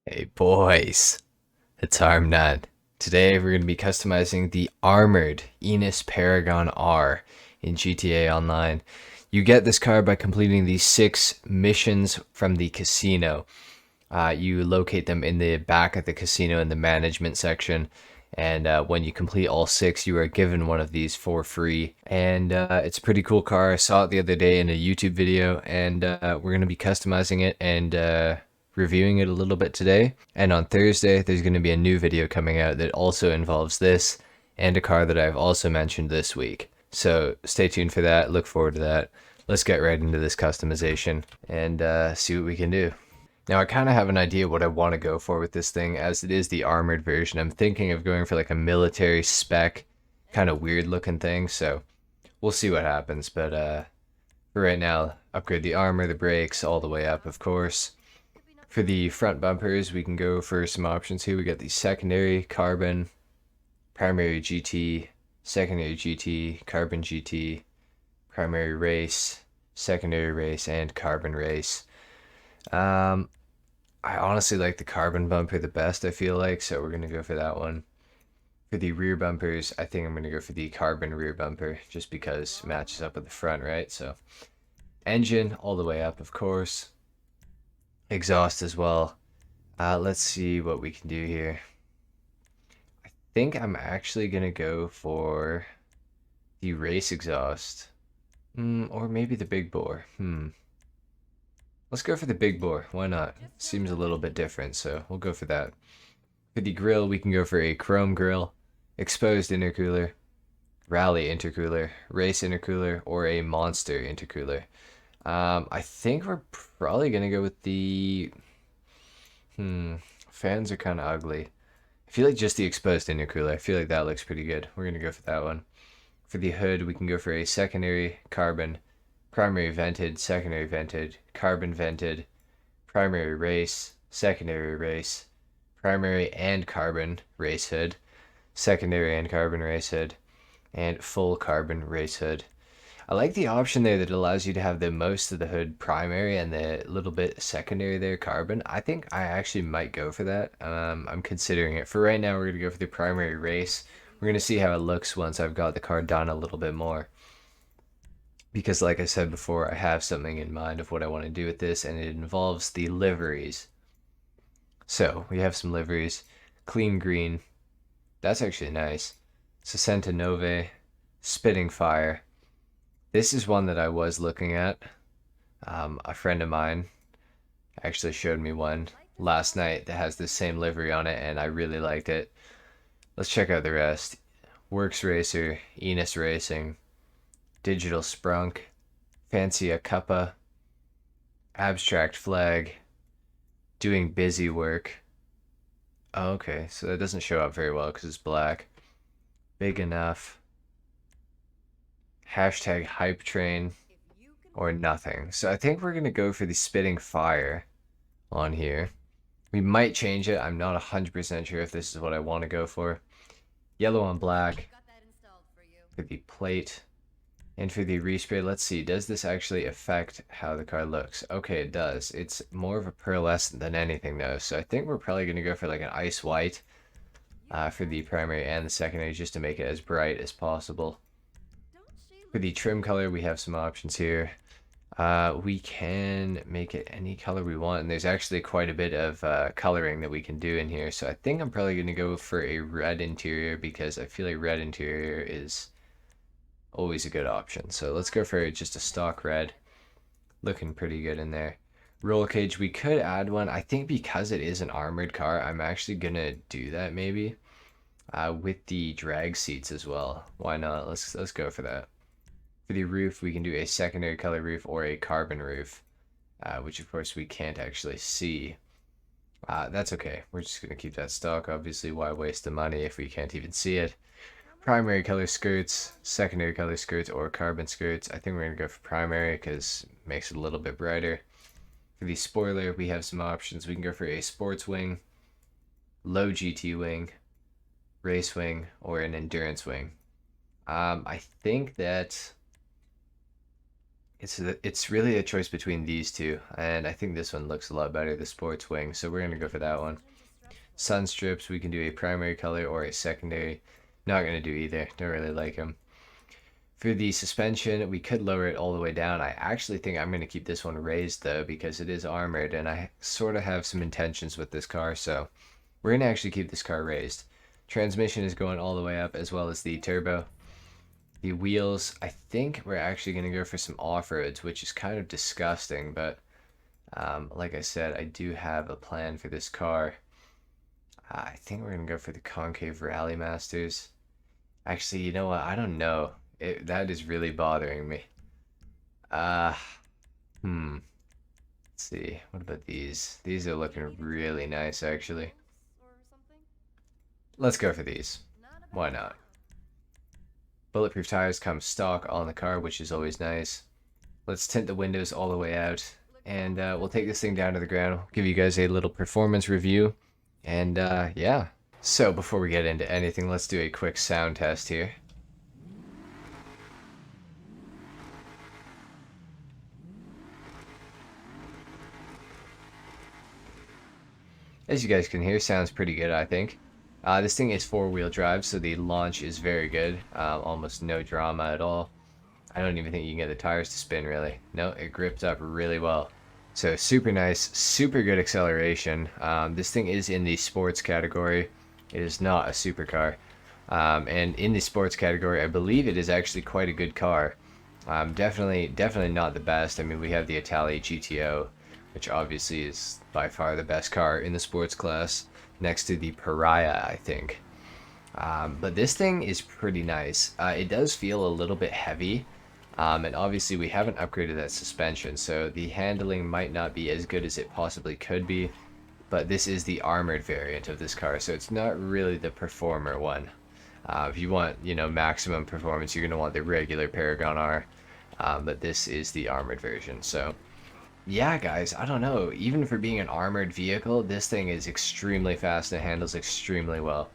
Hey boys, it's HarmNone. Today we're going to be customizing the armored Enus Paragon R in GTA Online. You get this car by completing these 6 missions from the casino. You locate them in the back of the casino in the management section. And when you complete all 6, you are given one of these for free. And it's a pretty cool car. I saw it the other day in a YouTube video, and we're going to be customizing it and reviewing it a little bit today. And on Thursday, there's going to be a new video coming out that also involves this and a car that I've also mentioned this week. So stay tuned for that. Look forward to that. Let's get right into this customization and see what we can do. Now I kind of have an idea what I want to go for with this thing, as it is the armored version. I'm thinking of going for like a military spec, kind of weird looking thing, so we'll see what happens. But for right now, upgrade the armor, the brakes, all the way up, of course. For the front bumpers, we can go for some options here. We got the secondary carbon, primary GT, secondary GT, carbon GT, primary race, secondary race, and carbon race. Um, I honestly like the carbon bumper the best, I feel like, so we're gonna go for that one. For the rear bumpers, I think I'm gonna go for the carbon rear bumper, just because it matches up with the front, right? So engine all the way up, of course. Exhaust as well. Let's see what we can do here. I think I'm actually gonna go for the race exhaust. Or maybe the big bore. Let's go for the big bore. Why not? Seems a little bit different, so we'll go for that. For the grill, we can go for a chrome grill, exposed intercooler, rally intercooler, race intercooler, or a monster intercooler. I think we're probably gonna go with the fans are kind of ugly. I feel like just the exposed intercooler. I feel like that looks pretty good. We're gonna go for that one. For the hood, we can go for a secondary carbon, primary vented, secondary vented, carbon vented, primary race, secondary race, primary and carbon race hood, secondary and carbon race hood, and full carbon race hood. I like the option there that allows you to have the most of the hood primary and the little bit secondary there carbon. I think I actually might go for that. I'm considering it. For right now, we're going to go for the primary race. We're going to see how it looks once I've got the car done a little bit more. Because like I said before, I have something in mind of what I want to do with this, and it involves the liveries. So we have some liveries. Clean green. That's actually nice. Sessenta Nove. Spitting Fire. This is one that I was looking at. A friend of mine actually showed me one last night that has the same livery on it, and I really liked it. Let's check out the rest. Works Racer, Enus Racing, Digital Sprunk, Fancia Cuppa, Abstract Flag, Doing Busy Work. Oh, okay, so that doesn't show up very well because it's black. Big Enough, Hashtag Hype Train, or nothing. So I think we're going to go for the Spitting Fire on here. We might change it. I'm not 100% sure if this is what I want to go for. Yellow on black for the plate. And for the respray, let's see, does this actually affect how the car looks? Okay, it does. It's more of a pearlescent than anything though, so I think we're probably going to go for like an ice white for the primary and the secondary, just to make it as bright as possible. For the trim color, we have some options here. We can make it any color we want, and there's actually quite a bit of coloring that we can do in here, so I think I'm probably going to go for a red interior, because I feel like red interior is always a good option. So let's go for just a stock red. Looking pretty good in there. Roll cage, we could add one. I think because it is an armored car, I'm actually going to do that maybe. With the drag seats as well. Why not? Let's go for that. For the roof, we can do a secondary color roof or a carbon roof, which of course we can't actually see. That's okay. We're just going to keep that stock. Obviously, why waste the money if we can't even see it? Primary color skirts, secondary color skirts, or carbon skirts. I think we're going to go for primary because it makes it a little bit brighter. For the spoiler, we have some options. We can go for a sports wing, low GT wing, race wing, or an endurance wing. I think that It's really a choice between these two, and I think this one looks a lot better, the sports wing, so we're gonna go for that one. Sun strips, we can do a primary color or a secondary. Not gonna do either, don't really like them. For the suspension, we could lower it all the way down. I actually think I'm gonna keep this one raised though, because it is armored, and I sort of have some intentions with this car, so we're gonna actually keep this car raised. Transmission is going all the way up, as well as the turbo. The wheels, I think we're actually going to go for some off-roads, which is kind of disgusting, but like I said, I do have a plan for this car. I think we're going to go for the concave Rally Masters. Actually, you know what? I don't know. That is really bothering me. Uh, hmm. Let's see. What about these? These are looking really nice, actually. Let's go for these. Why not? Bulletproof tires come stock on the car, which is always nice. Let's tint the windows all the way out, and we'll take this thing down to the ground, give you guys a little performance review, and yeah. So before we get into anything, let's do a quick sound test here. As you guys can hear, sounds pretty good, I think. This thing is four-wheel drive, so the launch is very good. Almost no drama at all. I don't even think you can get the tires to spin, really. No, it gripped up really well. So super nice, super good acceleration. This thing is in the sports category. It is not a supercar. And in the sports category, I believe it is actually quite a good car. Definitely not the best. I mean, we have the Italia GTO, which obviously is by far the best car in the sports class, next to the Pariah, I think. But this thing is pretty nice. It does feel a little bit heavy, and obviously we haven't upgraded that suspension, so the handling might not be as good as it possibly could be, but this is the armored variant of this car, so it's not really the performer one. If you want, you know, maximum performance, you're going to want the regular Paragon R, but this is the armored version, so yeah, guys, I don't know. Even for being an armored vehicle, this thing is extremely fast and handles extremely well.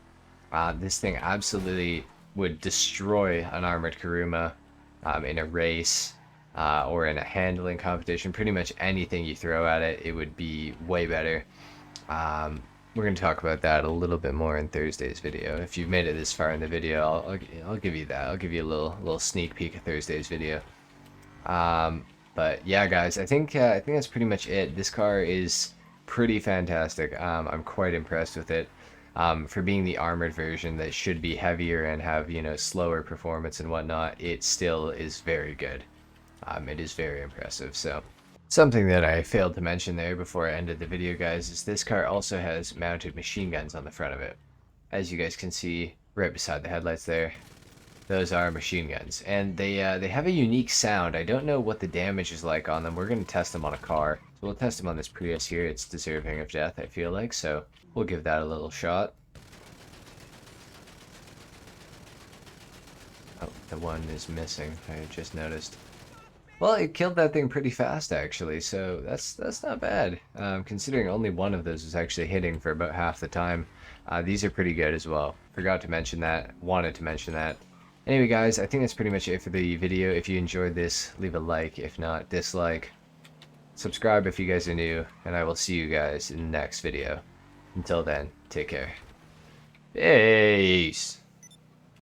This thing absolutely would destroy an armored Kuruma in a race or in a handling competition. Pretty much anything you throw at it, it would be way better. We're going to talk about that a little bit more in Thursday's video. If you've made it this far in the video, I'll give you that. I'll give you a little sneak peek of Thursday's video. But yeah, guys, I think that's pretty much it. This car is pretty fantastic. I'm quite impressed with it. For being the armored version that should be heavier and have, you know, slower performance and whatnot, it still is very good. It is very impressive. So something that I failed to mention there before I ended the video, guys, is this car also has mounted machine guns on the front of it. As you guys can see right beside the headlights there. Those are machine guns, and they have a unique sound. I don't know what the damage is like on them. We're going to test them on a car. So we'll test them on this Prius here. It's deserving of death, I feel like, so we'll give that a little shot. Oh, the one is missing, I just noticed. Well, it killed that thing pretty fast, actually, so that's not bad. Considering only one of those was actually hitting for about half the time. These are pretty good as well. Forgot to mention that. Wanted to mention that. Anyway, guys, I think that's pretty much it for the video. If you enjoyed this, leave a like. If not, dislike. Subscribe if you guys are new, and I will see you guys in the next video. Until then, take care. Peace!